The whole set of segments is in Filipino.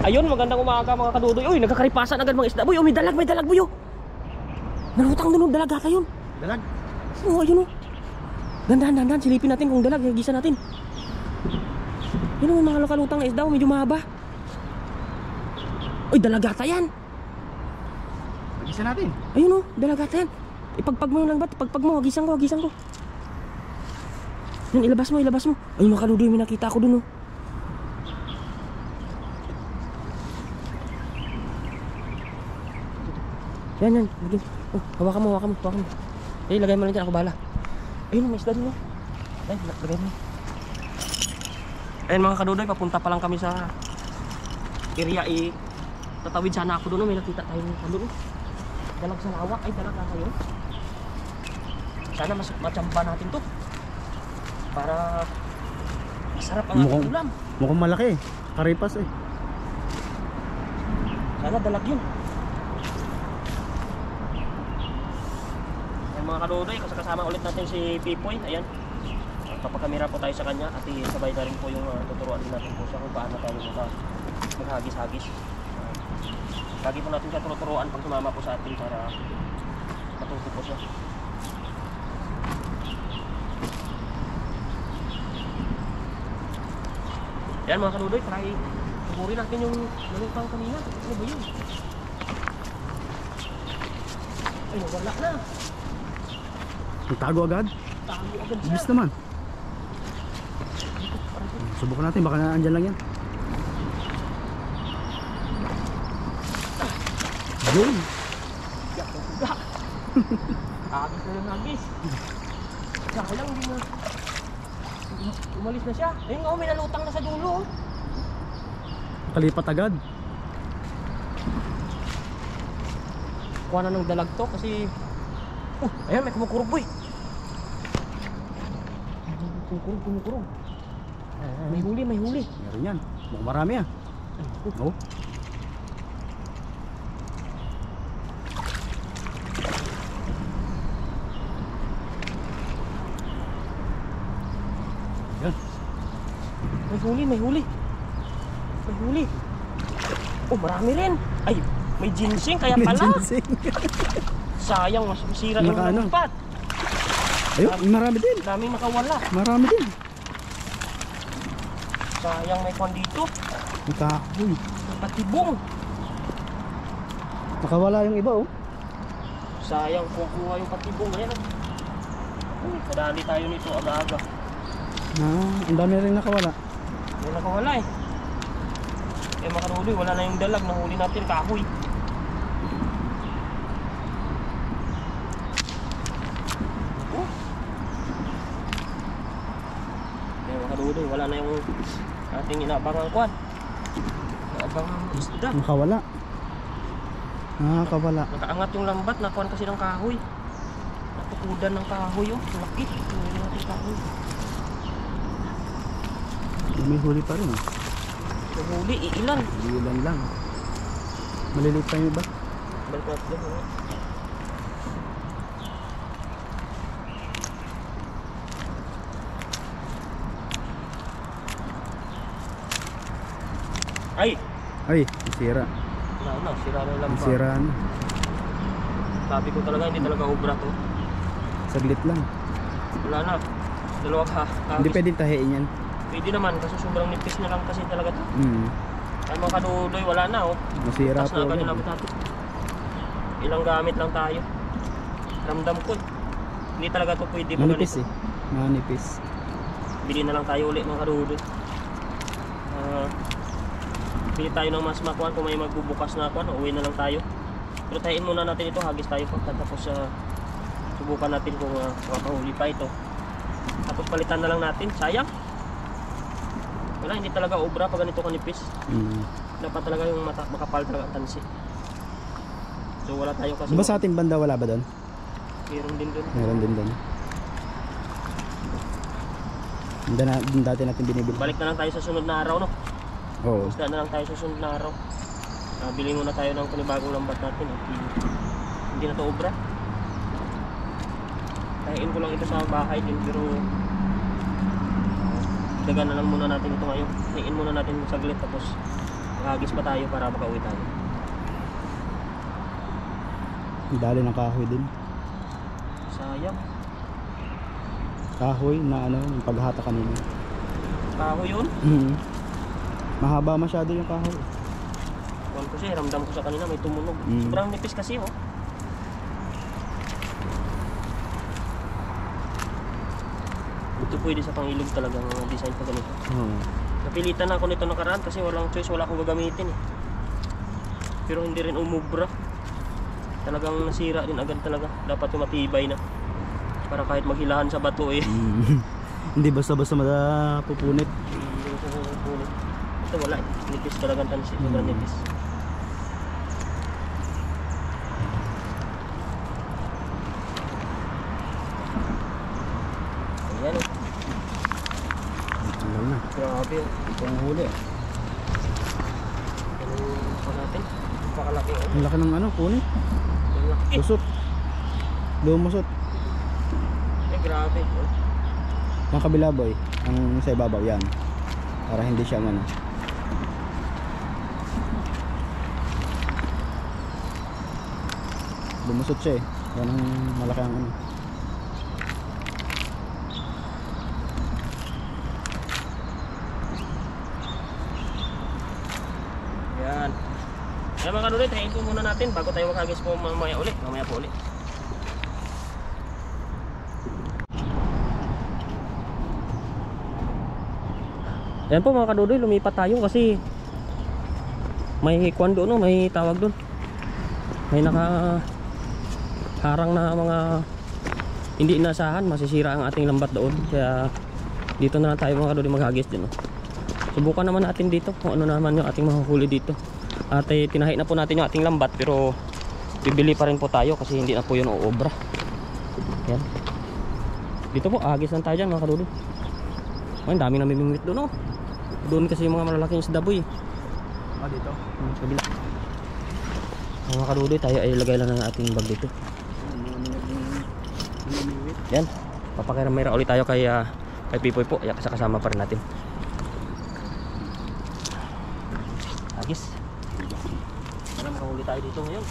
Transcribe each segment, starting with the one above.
Ayun, magandang umaga mga kadudoy. Uy, nagkakaripasan agad mga isda. Boy, oh, may dalag boy. Oh. Nalutang doon, dalag ata yun. Dalag? Oo, ayun oh. Dandan, silipin natin kung dalag, hagisa natin. Yun oh, mga kalutang na isda, medyo mahaba. Uy, dalag ata yan. Hagisa natin. Ayun oh, dalag ata yan. Ipagpag mo lang ba? Ipagpag mo, hagisan ko. Yan, ilabas mo. Ayun mga kadudoy, may nakita ako dun oh. Yan. Oh, hawakan mo. Lagay mo lang dyan, ako bahala. Ayun, may isda dun oh. Ay, lagay mo. Ayun mga kadudoy, papunta pa lang kami sa area tatawid sana ako doon. May nakita tayo doon. Dalag sa lawak. Ay, dalag tayo. Sana machamba natin to. Para masarap ang ating ulam. Mukhang malaki. Karipas eh. Sana dalag yun. Ayun mga kadudoy, kasama ulit natin si Pipoy. Ayan. Papakamera po tayo sa kanya at sabay na rin po yung tuturuan din natin po siya kung paano tayo maghagis-hagis. Lagi po natin siya tuturuan pag sumama po sa atin para matuto po siya. Yan mga kadudoy, try tuburin natin yung nalutang kanina. Ano ba yun? Ay, wala na. Tago agad? Tago agad siya. Ibis naman. Subukan natin, baka naandyan lang yan. Yun. Agis na yung agis. Sayang, hindi na. Umalis na siya. Ayun nga, may nalutang na sa dulo. Kalipat agad. Kuha na ng dalag to kasi ayan, may kumukurog boy. Kumukurog. May huli. Meron yan. Mukhang marami ah. Oh. Yan. May huli. Oh, marami rin. Ay, may ginseng kaya pala. Sayang, masira yung lumpat. Ayun, marami din. Daming nakawala. Marami din. Sayang, may kwan dito. Kahoy. May patibong. Nakawala yung iba oh. Sayang, kukuha yung patibong. Ayan oh. Uy, kadali tayo nito aga-aga. Ang dami rin nakawala. May nakawala eh. Eh mga kadudoy, wala na yung dalag. Nahuli natin kahoy. Eh mga kadudoy, wala na yung ating inaabangang kwan. Inaabangang isda. Nakawala. Nakawala. Nakaangat yung lambat. Nakuhan kasi ng kahoy. Natukudan ng kahoy oh. Laki. Nahuli natin kahoy. May huli pa rin. Huli, ilan? Ilan lang. Maliliit pa yung iba. Balik natin yun. Ay, sira. Wala, sira na yung lambat. Sira na. Sabi ko talaga, hindi talaga obra to. Saglit lang. Wala na. Dalawang Hindi pwedeng tahiin yan. Pwede naman kasi sobrang nipis na lang kasi talaga to. Ay mga kadudoy, wala na oh. Masira Tapos po na agad yung agad. lambat natin. Ilang gamit lang tayo. Ramdam ko. Hindi talaga to pwede mo Manipis eh. Manipis. Bili na lang tayo ulit mga kadudoy. Bili tayo ng mas makuhan. Kung may magbubukas na kuhan, uwi na lang tayo. Pero tayin muna natin ito, hagis tayo pa. Tapos subukan natin kung makahuli pa ito. Tapos palitan na lang natin, sayang. Wala, hindi talaga obra pag ganito kanipis. Dapat talaga yung makapal talaga ang tansi. So wala tayo kasi. Ba sa ating banda wala ba doon? Meron din doon. Meron din doon. Doon dati natin binibili. Balik na lang tayo sa sunod na araw, no? Oo. Basta na lang tayo sa sunod na araw. Bili muna tayo ng panibagong lambat natin. Hindi na to obra. Kain ko lang ito sa bahay din, pero dagan na lang muna natin ito ngayon. Tingin muna natin saglit, tapos Hagis pa tayo para makauwi tayo. Dali ng kahoy din. Sayang. Kahoy na ano, yung paghahata kanina. Kahoy yun. Mahaba masyado yung kahoy. Kuwan ko siya, ramdam ko sa kanina may tumunog. Sobrang nipis kasi oh. Ito pwede sa pangilog talagang design pa ganito. Napilitan na ako nito nakaraan kasi walang choice, wala akong gagamitin eh. Pero hindi rin umubra. Talagang nasira din agad talaga. Dapat yung matibay na. Para kahit maghilahan sa bato eh. Hindi basta-basta mapupunit. Hindi ko sa pupunit. Ito wala eh. Nipis talagang tansi. Sobrang nipis. Ayan oh. Tagal na. Grabe oh. Ito ang huli. Ano pa natin? Pakalaki oh. Ang laki ng ano, punit. Ang laki. Lusot. Lumusot. Eh grabe oh. Yung kabila boy, ang sa ibabaw yan. Para hindi siya ano. Lumusot siya eh. Yan ang malaki ang ano. Yan. Kaya mga kanulit, hain po muna natin bago tayo maghagis po mamaya ulit. Mamaya po ulit. Ayan po mga kadudoy, lumipat tayo kasi may kwan doon, no? May tawag doon. May nakaharang na mga hindi inasahan, masisira ang ating lambat doon. Kaya dito na lang tayo mga kadudoy maghagis din. No? Subukan naman natin dito kung ano naman yung ating mahuhuli dito. At tinahi na po natin yung ating lambat pero bibili pa rin po tayo kasi hindi na po yun uobra. Ayan. Dito po, ahagis lang tayo dyan mga kadudoy. Ay, ang daming namimingwit doon, no? Doon kasi yung mga malalaking isda boy. Dito. Kabila. Mga kadudoy, tayo ay lagay lang ng ating bag dito. Yan. Papakiramay ulit tayo kay Pipoy po. Kasama pa rin natin. Agis. Sana makahuli tayo dito ngayon.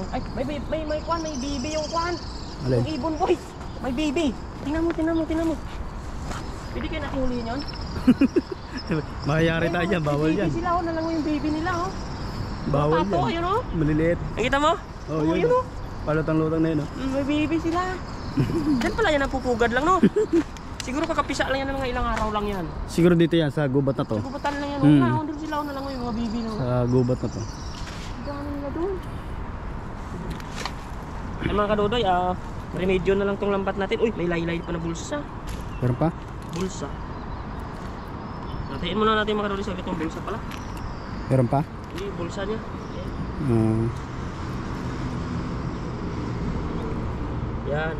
Ay, may kwan, may bibi yung kwan. Alin? Yung ibon boy. May bibi. Tingnan mo. Pwede kayo natin huliin yun? Makayari tayo dyan, bawal yan. yan. Sila oh, nalang yung baby nila oh. Bawal Tato, yan. ayun oh. Maliliit. Nakita mo? Oh, yun yun. oh. Palutang-lutang na yun oh. May baby sila. Diyan pala yan napupugad lang no. Siguro kakapisa lang yan ng mga ilang araw lang yan. Siguro dito yan sa gubat na to. Sa gubatan lang yan. Oh, doon sila oh, nalang yung mga baby no. Sa gubat na to. Gano'n nila doon. Ay mga kadodoy, remedyo na lang tong lambat natin. Uy, may laylay pa na bulsa. Meron pa? Bulsa. Natiin muna natin mga kadodoy sa itong bulsa pala. Meron pa? Hindi, bulsa niya. Ayan. Yan.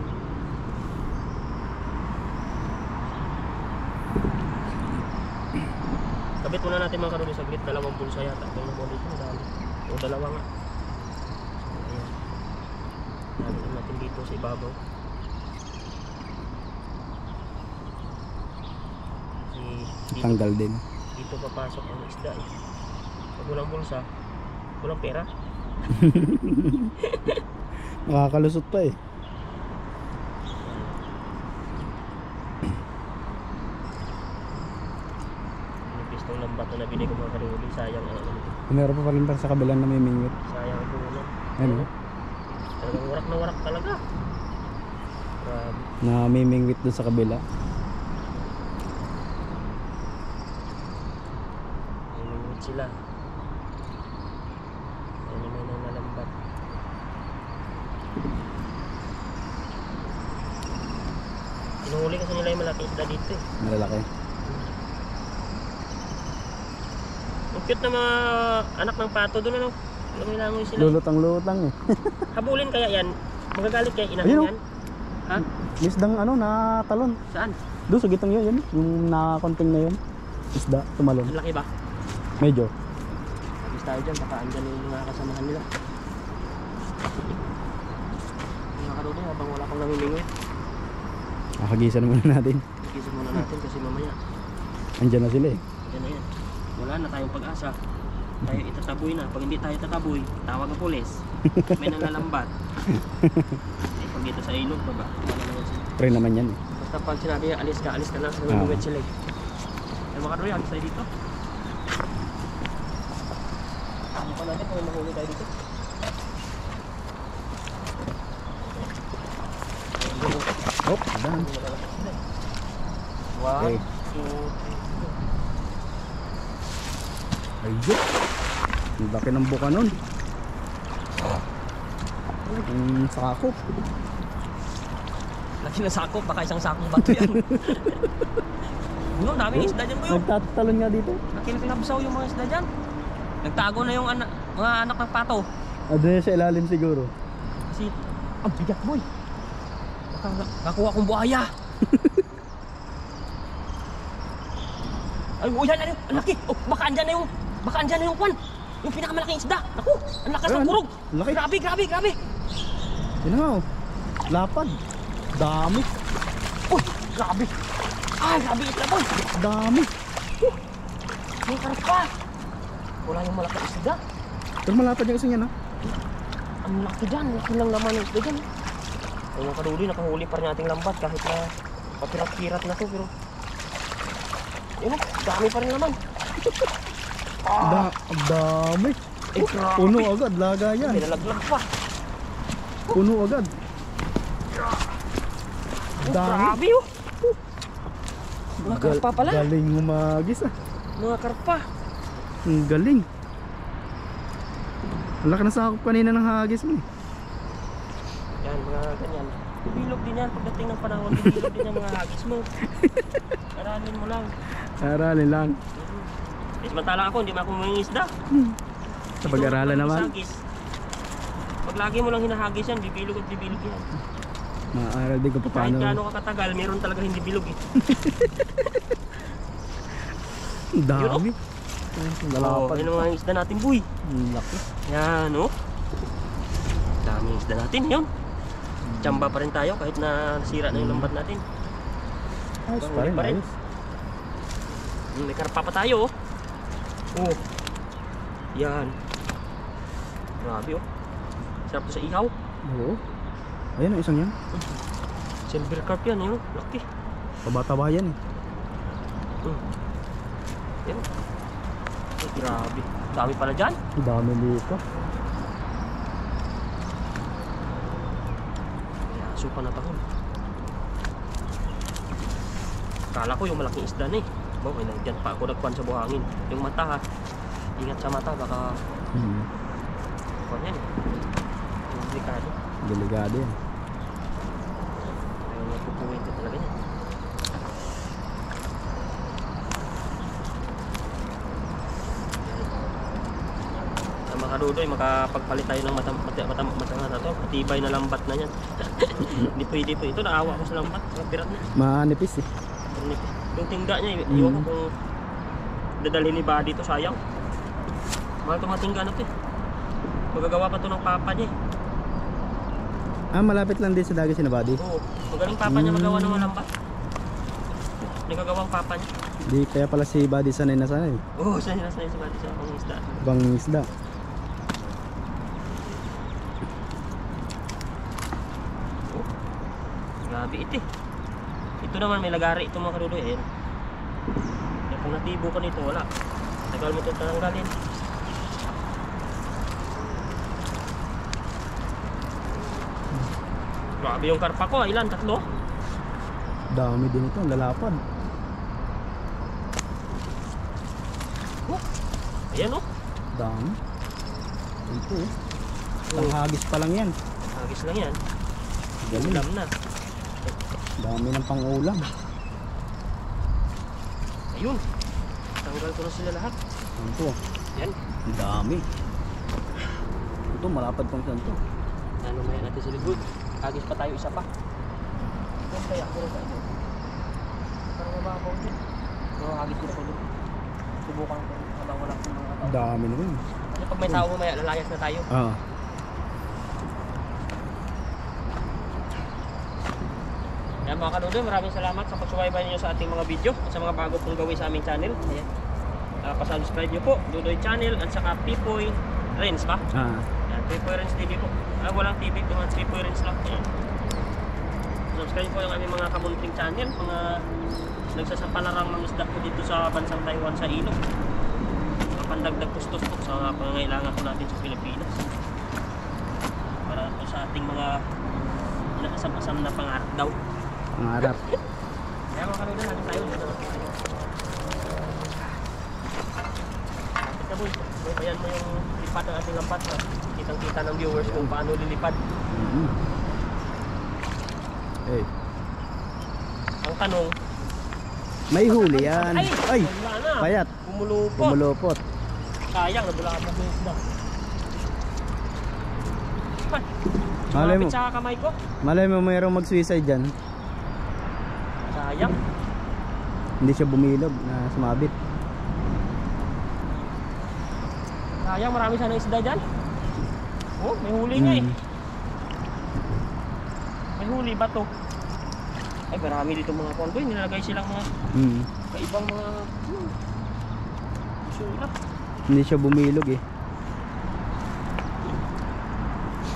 Kabit muna natin mga kadodoy sa glit. Dalawang bulsa yata. Ito mo dito, madami. O dalawa nga. Lagyan natin dito sa ibabaw. Dito, Tanggal din. dito papasok ang isda eh. Pag walang bulsa, walang pera. Makakalusot pa eh. Yung pistong lambat na nabili ko mga karuli, sayang ang ano nito. Meron pa rin para sa kabilang namimingwit. Sayang ang puno. Ano? Talagang warak na warak talaga. Grabe. Namimingwit doon sa kabila. Nangingwit sila. Ano may nang nalambat. Inuhuli kasi nila yung malaking isda dito eh. Malalaki. Ang cute na mga anak ng pato doon ano. Langoy-langoy sila. Lulutang-lutang eh. Habulin kaya yan? Magagalit kaya inahin Ayun, yan? Ha? Isdang ano na talon. Saan? Doon sa gitang yun, yung nakakonting na yun. Isda, tumalon. Ang laki ba? Medyo. Abis tayo dyan, baka andyan yung mga kasamahan nila. Mga kadodoy, habang wala kang namimingwit. Nakagisan muna natin. Ikisin muna natin kasi mamaya. Andyan na sila eh. Yan na yan. Wala na tayong pag-asa. Tayo itataboy na. Pag hindi tayo tataboy, tawag ang pulis. May nalalambat. Eh, pag dito sa ilog, baba. Wala naman sila. Pre naman yan eh. Basta pag sinabi niya, alis ka na. Naluluwet sila eh. Ay mga karoy, alis tayo dito. Ano pa natin kung may mahuli tayo dito? Oh, daan. One, Okay. two, Ayun. Ang laki ng buka nun. Sakop. laki na sakop, baka isang sakong bato yan. No, daming isda dyan po yun. Nagtatalon nga dito. Nakilapsaw yung mga isda dyan. Nagtago na yung mga anak ng pato. Doon sa ilalim siguro. Kasi, ang bigat boy. Baka nakuha kong buhaya. Ay, oh yan, ang laki. Oh, baka andyan na yung kwan. Yung pinakamalaking isda. Naku, ang lakas ng Ayan, kurog. laki. Grabe. Yun nga oh. Lapad. Dami. Oh, grabe. Ay, grabe isda boy. Dami. May karpa. Wala yung malaking isda. Pero malapad yung isang yan ha. Ang laki dyan. Laki lang naman yung isda dyan. Ay, yung kaduli, nakahuli pa rin ating lambat kahit na papirat-pirat na to. Pero, yun, dami pa rin naman. Dami. Ay, grabe. Puno agad. Laga yan. May nalaglag pa. Puno agad. Oh, Dami. grabe oh. Mga karpa pala. Galing humagis ah. Mga karpa. Ang galing. Ang laki na sakop kanina ng hagis mo eh. Yan, mga ganyan. Bilog din yan pagdating ng panahon. Bilog din yan mga hagis mo. Aralin mo lang. Aralin lang. Eh, samantala ako, hindi man ako mangingisda. Sa pag-aralan naman. Hagis. Pag lagi mo lang hinahagis yan, bibilog at bibilog yan. Maaral din ko pa Kahit paano. gaano ka katagal, meron talaga hindi bilog eh. Ang dami. Oh, Lalapad. yun ang mga isda natin, boy. Ang laki. Yan, oh. Daming isda natin, yun. Tsamba pa rin tayo kahit na nasira na yung lambat natin. Ayos Huli pa rin. pa rin. Ayos. May karpa pa tayo, oh. Oh. Yan. Grabe, oh. Sarap to sa ihaw. Oo. Ayan ang isang yan. Silver carp yan, yun. Laki. Pabata-ba yan eh. Yan. Ay, grabe. Dami pala dyan. Ang dami dito. Supa na tahon. Kala ko yung malaking isda na eh. Okay na, dyan pa ako nagkuhan sa buhangin. Yung mata ha. Ingat sa mata, baka kuhan yan. Yung delikado. Delikado yan. Ayaw nga pupuhin ka talaga yan. Sa mga kadudoy, makapagpalit tayo ng mata na to. Matibay na lambat na yan. Hindi pwede po. Ito, naawa ko sa lambat. Pirat na. Manipis eh. Yung tingga niya, iwan ko kung dadalhin ni Buddy to, sayang. Mahal itong mga tingga na to eh. Magagawa pa to ng papa niya eh. Ah, malapit lang din sa dagat si Nabadi. Oo, magaling papa niya magawa ng malambat. Nagagawang papa niya. Di kaya pala si Buddy sanay na sanay. Oo, sanay na sanay si Buddy sa pang isda. Ibang isda. Oh, grabe ito eh. Ito naman may lagari itong mga kadudoy. Ayan. Kaya kung natibo ka nito, wala. Tagal mo ito tatanggalin. Grabe yung karpa ko. Ilan? Tatlo? Dami din ito, lalapad. Oh, ayan oh. Dami. Ito eh. Panghagis pa lang yan. Hagis lang yan. Galing. Ulam na. Dami ng pang-ulam. Ayun. Tanggal ko na sila lahat. Ito. Yan. Ang dami. Ito, malapad pang saan to. Ano maya natin sa likod. Hagis pa tayo isa pa. Ito kaya ako rin tayo. Parang mababaw din. So hagis ko na ko dito. Subukan ko habang wala akong mga tao. Dami naman. Kasi pag may tao mamaya lalayas na tayo. Ah. Kaya mga kadudoy, maraming salamat sa pagsubaybay ninyo sa ating mga video at sa mga bago pong gawin sa aming channel. Ayan. Pa-subscribe nyo po, Dudoy Channel at saka Pipoy Renz ba? Ayan, Pipoy Renz TV po. Walang TV, mga Pipoy Renz lang. Ayan. Subscribe po yung aming mga kabunting channel, mga nagsasapalarang mga isda po dito sa bansang Taiwan sa ilog. Mga pandagdag kustos po sa pangangailangan po natin sa Pilipinas. Para po sa ating mga nakasam-asam na pangarap daw. Pangarap. Kaya mga kanunan, natin tayo. Kapit na boy, bayan mo yung lipad ng ating lambat. Kitang-kita ng viewers kung paano lilipad. Hey. Ang tanong, May huli yan. Ay! wala na. Payat. Pumulupot. Pumulupot. Sayang, nabulakan mo yung isda. Malay mo. Sumapit sa kamay ko. Malay mo mayroong mag-suicide dyan. Sayang. Hindi siya bumilog na sumabit. Sayang, marami sana isda dyan. Oh, may huli nga eh. May huli ba to? Ay, marami dito mga kondoy. Nilalagay silang mga kaibang mga sulat. Hindi siya bumilog eh.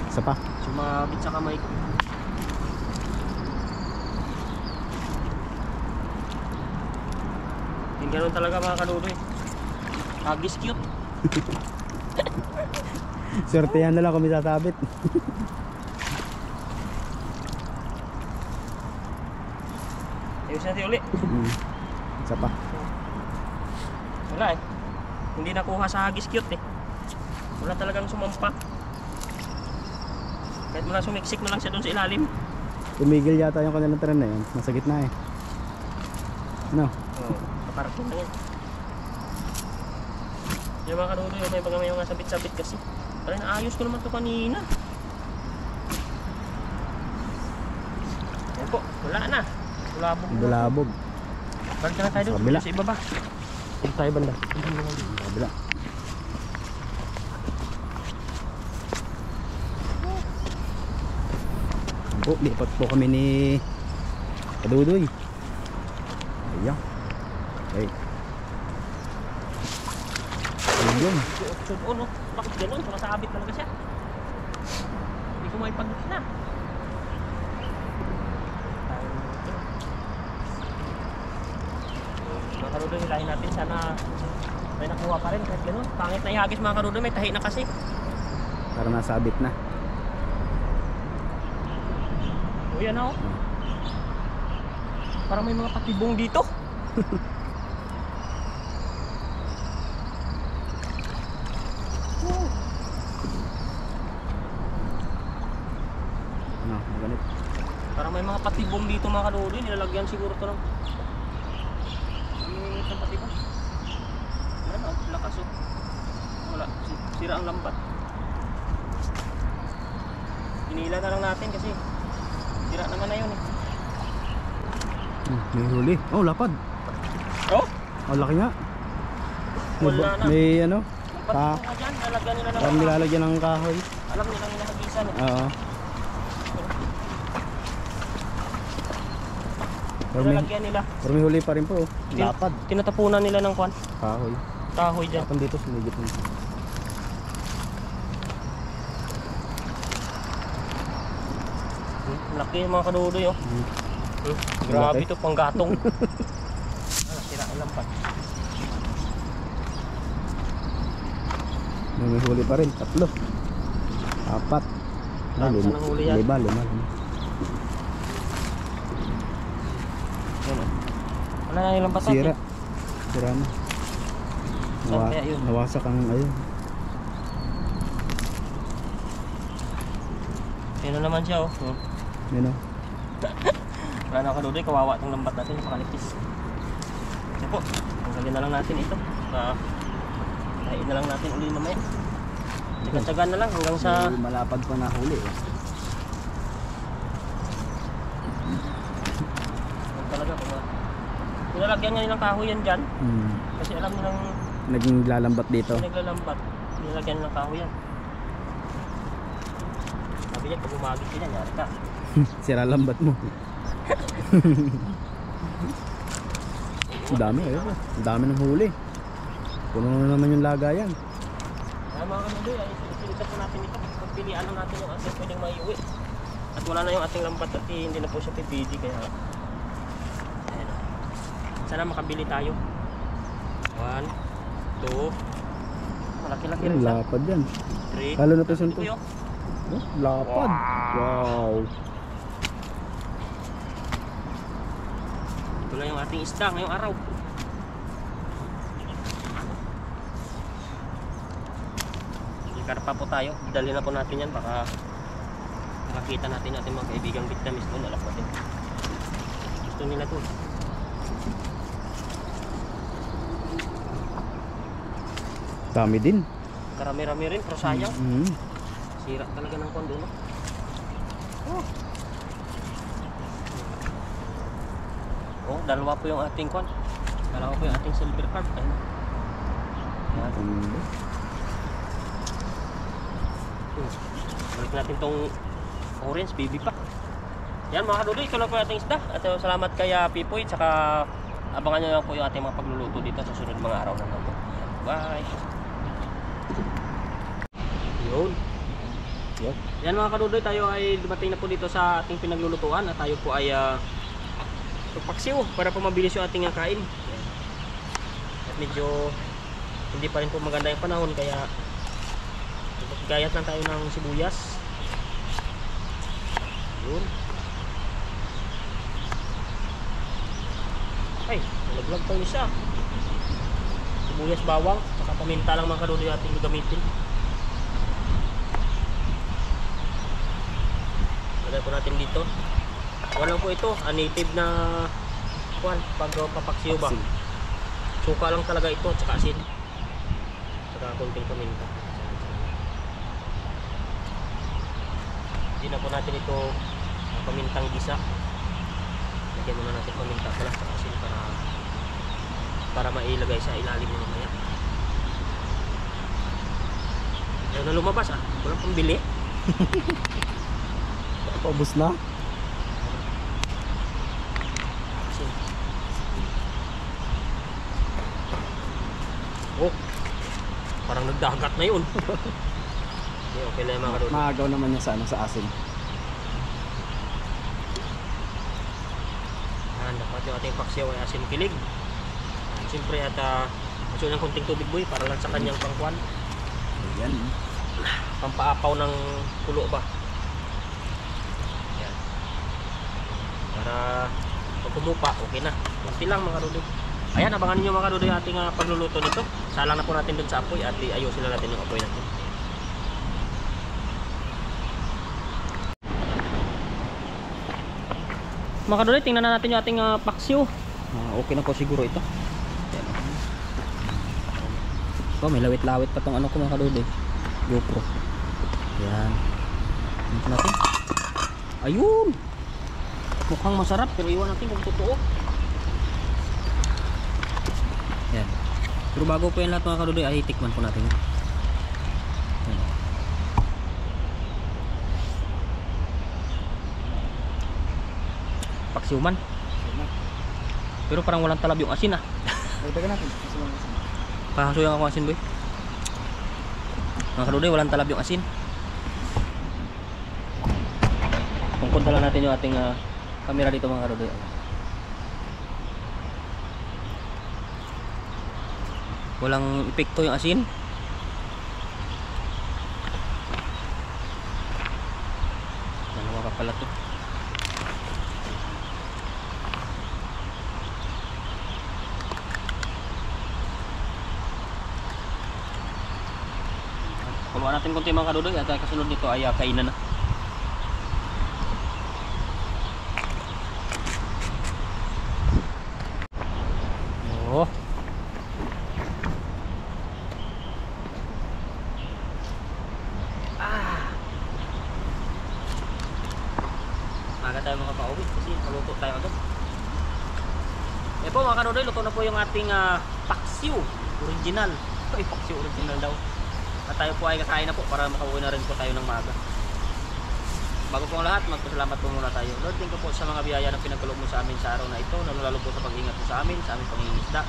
Isa pa. Sumabit sa kamay ko. Yung ganun talaga mga kadudoy. Agis cute. Swertehan na lang kung may sasabit. Ayos natin uli. Isa pa. Wala eh. Hindi nakuha sa hagis cute eh. Wala talagang sumampa. Kahit mula sumiksik na lang siya doon sa ilalim. Tumigil yata yung kanilang tren na yun. Nasa gitna eh. Ano? Oo, kaparating na yan. Yung mga kanudo yun, may mga sabit-sabit kasi. Parang naayos ko naman ito kanina. Yan po, wala na. Bulabog na. Bulabog. Balik na tayo doon, Kabila. sa ibaba. Dito tayo banda. Kabila. Po, lipat po kami ni Kadudoy. Ayan. Okay. Ayun. Sud-on, no? Bakit ganun? Sumasabit talaga siya. Hindi ko may pagdit na. Mga karudo, hilahin natin. Sana may nakuha pa rin kahit ganun. Pangit na ihagis mga karudo, may tahi na kasi. Para nasabit na. O yan na, oh. Parang may mga patibong dito. Ano, ganit. Parang may mga patibong dito mga karudo. Nilalagyan siguro ito ng namimingit ng patibong. Ano, lakas oh. Wala, sira ang lambat. Hinila na lang natin kasi sira naman na yun eh. May huli. Oh, lapad. Oh? Oh, laki nga. Wala na. May ano? Patibong na dyan, lalagyan nila Parang ng nilalagyan ng kahoy. alam nilang inahagisan eh. Oo. Pero may, Nilalagyan nila. pero may huli pa rin po. Lapad. Tinatapunan nila ng kwan. Kahoy. Kahoy dyan. Tapon dito, sumigit mo. Laki mga kadudoy oh. Grabe Laki. to, panggatong. Nasira ang lampat. May huli pa rin. 3. 4. Dami na ng huli yan. 5. Yan oh. Wala na yung lampat Sira. natin. Sira na. Saan kaya yun? Nawasak ang ayun. Yan na naman siya oh. Yun o. Wala na kadudoy, kawawa itong lambat natin, napakalipis. Kasi po, tanggalin na lang natin ito. Kain na lang natin uli mamaya. Tsaga-tsaga na lang hanggang sa... May malapad pa na huli eh. Yan talaga kung nilalagyan nga nilang kahoy yan dyan. Kasi alam nilang Naging lalambat dito. naglalambat. Nilalagyan nilang kahoy yan. Sabi niya, pag umagit ka niya, yari ka. Sira lambat mo. Ang dami eh. Ang dami ng huli. Puno na naman yung lagayan. Kaya mga kanuloy, ay silitan po natin ito. Pagpilian lang natin yung ating pwedeng maiuwi. At wala na yung ating lambat at hindi na po siya pipili. Kaya ayan o. Sana makabili tayo. 1, 2. Malaki-laki rin Ang siya. lapad yan. 3. Lalo na to sunto. Kuyo. Oh, lapad. Wow. Ito lang yung ating isda ngayong araw. Ikarpa po tayo. Dali na po natin yan. Baka makakita natin mga kaibigang Vietnamese doon. Alak natin. Gusto nila to. Dami din. Karami-rami rin. Pero sayang. Sira talaga ng kondo, no? Oh. Oh, dalawa po yung ating kwan. Dalawa po yung ating silver carp. Ayun. Ayan. Balik natin tong orange, baby pa. Yan mga kaduloy, ito lang po yung ating isda. At salamat kay Pipoy. Tsaka abangan nyo lang po yung ating mga pagluluto dito sa sunod mga araw na naman. Bye! Yun. Yep. Yan mga kaduloy, tayo ay dumating na po dito sa ating pinaglulutuan. At tayo po ay paksiw para po mabilis yung ating kain. Yan. At medyo hindi pa rin po maganda yung panahon, kaya gayat lang tayo ng sibuyas. Yun. Ay, nalaglag pa yung isa. Sibuyas, bawang, saka paminta lang mga kaduloy ating gagamitin. Lagay po natin dito. Walang po ito, native na kuwan, pag papaksiyo ba. Suka lang talaga ito, tsaka asin. Tsaka konting paminta. Hindi na po natin ito pamintang gisa. Lagyan muna natin paminta pala sa asin para mailagay sa ilalim mo mamaya. Ayaw na lumabas walang pambili. Paubos na. Asin. Oh, parang nagdagat na yun. Okay lang mga kaduloy. Maagaw naman niya sa asin. Dapat yung ating paksiyaw ay asin kilig. Siyempre at gusto ng konting tubig boy para lang sa kanyang pangkuan. Ayan. Pampaapaw ng kulo ba. Yan. Para pag kumupa, okay na. Kunti lang mga kaduloy. Ayan, abangan niyo mga kaduloy ating pagluluto nito. Salang na po natin dun sa apoy at ayusin na natin yung apoy natin. Mga kaduloy, tingnan na natin yung ating paksiw. Okay na po siguro ito. Oh, may lawit-lawit pa tong ano ko mga kaduloy. GoPro. Yan. Tingnan natin. Ayun! Mukhang masarap pero iwan natin kung totoo. Yan. Pero bago po yan lahat mga kaduloy, ay tikman po natin. Yan. Paksiuman. Pero parang walang talab yung asin Teka natin. Pahasuyan ako asin boy. Mga kaduloy, walang talab yung asin. Tungkod na lang natin yung ating camera dito mga kaduloy. Walang epekto yung asin. Dalawa pa pala to. Kuluan natin konti mga kaduloy at kasunod nito ay kainan na. Oh. Maga tayo mga pauwi kasi maluto tayo agad. Eh po mga kaduloy, luto na po yung ating paksiw original. Ito ay paksiw original daw. At tayo po ay kakain na po para makauwi na rin po tayo ng maga. bago po ang lahat, magpasalamat po muna tayo. Lord, thank you po sa mga biyaya na pinagkaloob mo sa amin sa araw na ito, lalo po sa pag-ingat mo sa amin, sa aming pangingisda,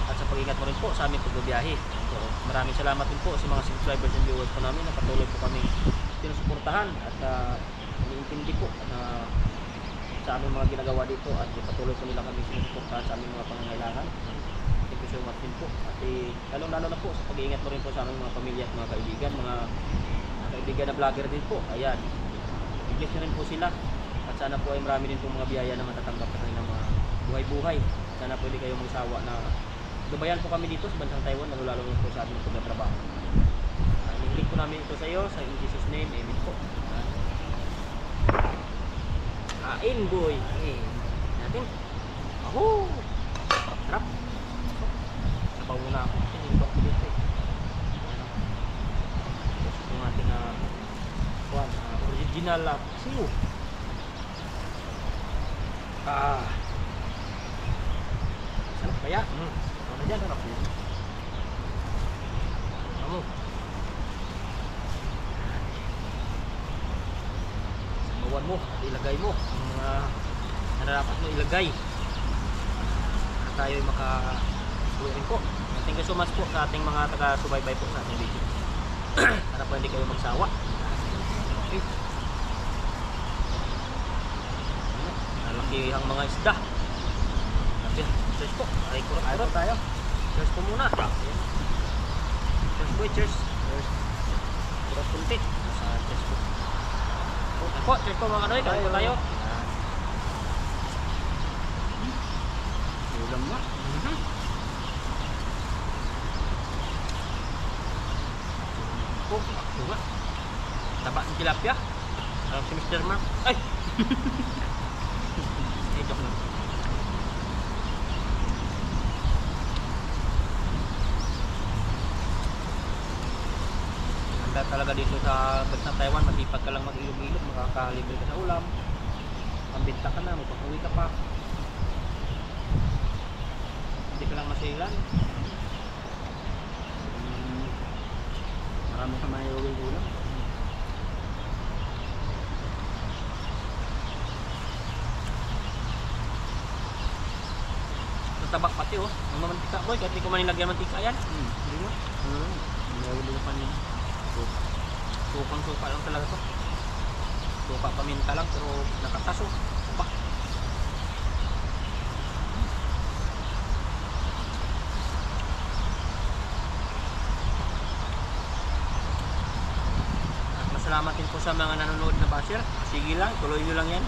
at sa pag-ingat mo rin po sa aming pagbabiyahe. So, maraming salamat din po sa mga subscribers and viewers po namin na patuloy po kami sinusuportahan at iniintindi po na sa aming mga ginagawa dito at patuloy po nila kami sinusuportahan sa aming mga pangangailangan. Thank you so much din po. At lalo na po sa pag-iingat mo rin po sa aming mga pamilya at mga kaibigan, mga kaibigan na vlogger din po. Ayan, i-bless nyo rin po sila at sana po ay marami din po mga biyaya na matatanggap sa kanilang mga buhay-buhay. Sana po hindi kayo magsawa na gabayan po kami dito sa bansang Taiwan, lalo po sa ating pagtatrabaho. Nilink po namin ito sa iyo, sa in Jesus name, amen po. Kain boy, kain natin. Aho, sarap. Sabaw muna ako, hindi ko dito eh. Yung ating original siyo. Sarap kaya? Ano na dyan, sarap yan. Ano? Sabawan mo at ilagay mo ang mga nararapat mo ilagay para tayo ay makabuhay rin po. Thank you so much po sa ating mga taga-subaybay po sa ating video. Para po hindi kayo magsawa. Okay. Nalaki ang mga isda. Okay, cheers po. Ay, kurot-kurot tayo. Cheers po muna. Cheers boy, cheers. Kurot kunti. Cheers po. Ako, cheers po mga kanoy. Kain po tayo. Ulam na. Oh, diba? Taba ng tilapia. Alam si Mr. Mark. Ay! Joke lang. Ganda talaga dito sa bansang Taiwan. Masipag ka lang mag-ilog-ilog. Makakalibre ka sa ulam. Pambinta ka na. Magpapawi ka pa. Hindi ka lang masilan. Marami sa mga ulam. Tabak pati oh. Ang mantika boy. Kahit hindi ko manilagyan mantika yan. Hindi mo? Hindi pa niya. Sukang-suka lang talaga to. Suka paminta lang pero nakataso. Apa? At masalamat din po sa mga nanonood na basher. Sige lang, tuloy nyo lang yan.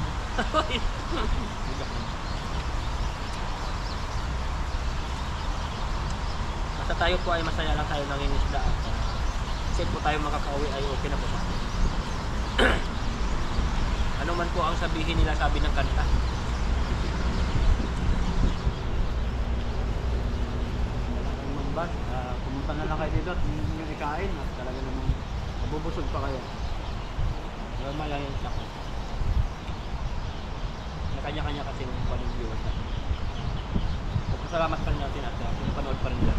Basta tayo po ay masaya lang tayo ng inisda. Kasi po tayo makakauwi ay okay na po sa atin. Ano man po ang sabihin nila, sabi ng kanta. Magbas, pumunta na lang kayo dito at hindi nyo ikain at talaga namang mabubusog pa kayo. Normal lang yung sako. Kanya-kanya kasi yung paling viewers natin. Salamat pa rin natin at pinapanood pa rin nila.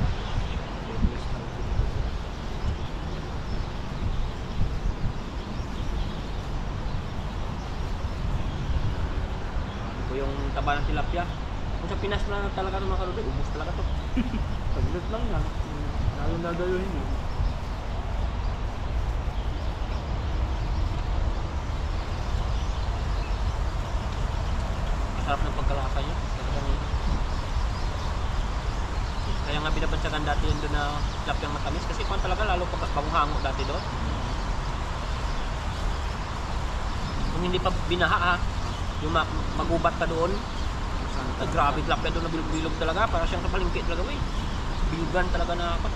Ito yung taba ng tilapia. Kung sa Pinas na talaga ng mga kalubay, ubos talaga to. Paglit lang yan. Lalong dadayuhin nyo. Masarap ng pagkalasa niya. Kaya nga binabansagan dati yun doon na tilapiyang matamis. Kasi kung talaga lalo pag hango dati doon. Kung hindi pa binaha ha, yung magubat pa doon. Grabe tilapia doon na bilog-bilog talaga. Para siyang sa palengke talaga eh. Bilugan talaga na ako.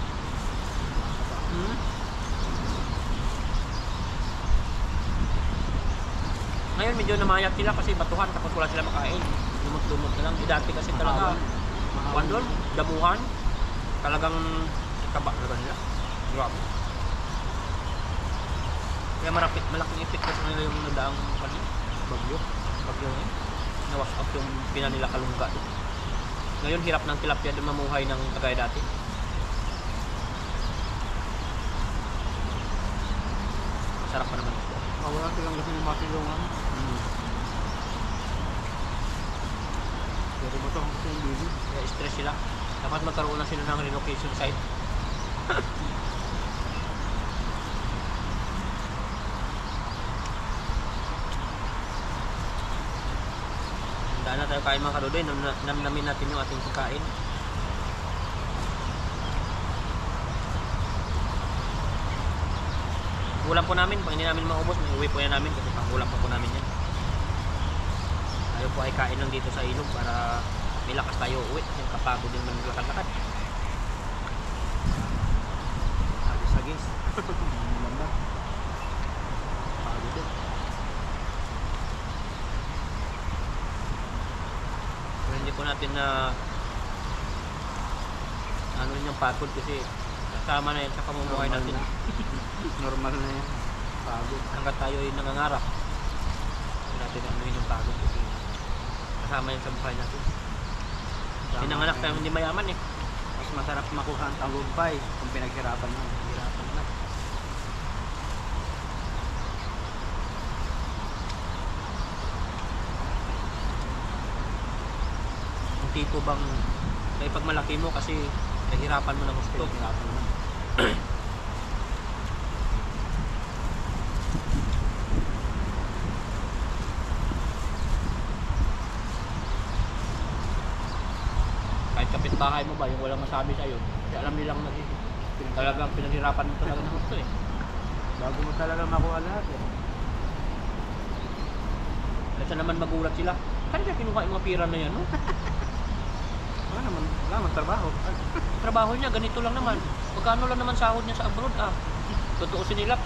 Ngayon medyo namayat sila kasi batuhan tapos wala sila makain. Lumot-lumot na lang. Dati kasi talaga doon, damuhan. Talagang taba talaga nila. Grabe. Kaya malaking effect kasi nila yung nadaang bagyo. Bagyo ngayon. Nawash up yung pinanila kalungga. Ngayon hirap ng tilapia doon mamuhay ng kagaya dati. Sarap pa naman ito. wala silang kasi ng masilungan. Pero ba ito kasi yung baby? Kaya stress sila. Dapat magkaroon na sila ng relocation site. Handa na tayo kain mga kadudoy. Namnamin natin yung ating pagkain. Ulam po namin, pag hindi namin maubos, may uwi po yan namin kasi pang ulam pa po namin yan. Tayo po ay kain lang dito sa ilog para may lakas tayo uwi kasi kapagod din naman maglakad-lakad. Sagis-sagis. Maganda. Pagod din. Pero hindi po natin na ano rin yung pagod kasi kasama na yan sa pamumuhay natin. Normal na yan. Pagod. Hanggat tayo ay nangangarap, hindi natin anuhin yung pagod kasi kasama yan sa buhay natin. Pinanganak tayo hindi mayaman eh. Mas masarap makuha ang tagumpay kung pinaghirapan mo. Hirapan na. Yung tipo bang naipagmalaki mo kasi nahirapan mo ng gusto. Pinaghirapan mo. Kahit kapitbahay mo ba, yung walang masabi sa'yo, kasi alam nilang talagang pinaghirapan mo talaga ng gusto eh. Bago mo talaga makuha lahat eh. Kasi naman magulat sila, saan siya kinuha yung mga pira na yan, no? Wala naman trabaho. Trabaho niya, ganito lang naman. Magkano lang naman sahod niya sa abroad, ah. Tutuusin nila,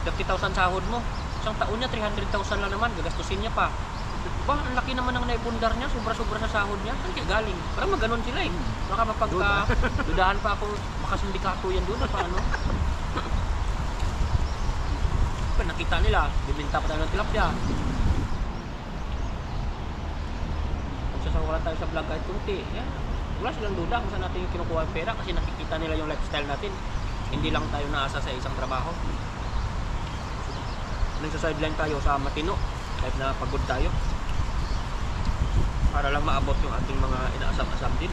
30,000 sahod mo. Isang taon niya, 300,000 lang naman, gagastusin niya pa. Ba, ang laki naman ng naipundar niya, sobra-sobra sa sahod niya. Saan kaya galing? Parang maganon sila eh. Baka dudahan pa ako, makasindikato yan doon, paano? Pag nakita nila, bibinta pa tayo ng tilapia. Magsasawalan tayo sa vlog kahit kunti. Yan. Wala silang duda kung saan natin yung kinukuha ang pera kasi nakikita nila yung lifestyle natin. Hindi lang tayo naasa sa isang trabaho. Nasa sideline tayo sa matino kahit na pagod tayo para lang maabot yung ating mga inaasam-asam din.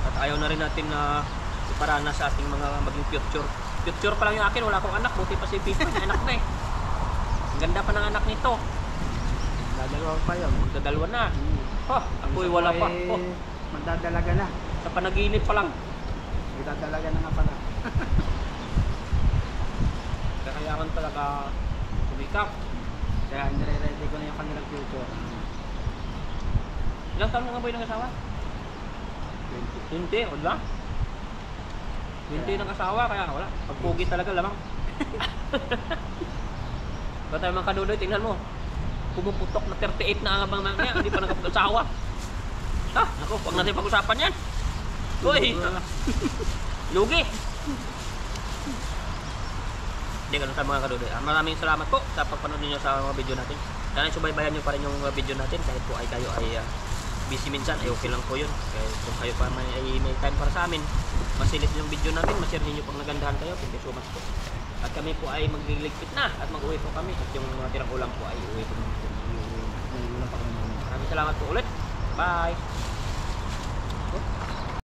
At ayaw na rin natin na iparana sa ating mga maging future. Future pa lang yung akin, wala akong anak, buti pa si Pipa, may anak na eh. Ang ganda pa ng anak nito. Dadalawa pa yun. Magdadalwa na. Oh, ako'y wala pa. Oh, Magdadalaga na. sa panaginip pa lang. Magdadalaga na nga pala. Kakayakan talaga sumikap. Kaya nire-ready ko na yung kanilang future. Ilang taon na nga ba yung nag-asawa? 20, wala. 20 ng asawa, kaya wala. Pagpugi talaga lamang. Ba tayo mga kadudoy, tingnan mo. Pumuputok na 38 na ang abang niya, hindi pa nakapag-asawa. Ah, naku, huwag natin pag-usapan yan. Uy! Lugi! Hindi, ganun sa mga kadudoy. Maraming salamat po sa pagpanood ninyo sa mga video natin. Sana subaybayan nyo pa rin yung mga video natin kahit po ay kayo ay busy minsan, ay okay lang po yun. Kaya kung kayo pa may time para sa amin, masilip yung video natin, ma-share ninyo pang nagandahan kayo. Thank you so much po. At kami po ay magliligpit na at mag-uwi po kami. At yung mga tirang ulam po ay uwi po. Maraming salamat po ulit. Bye!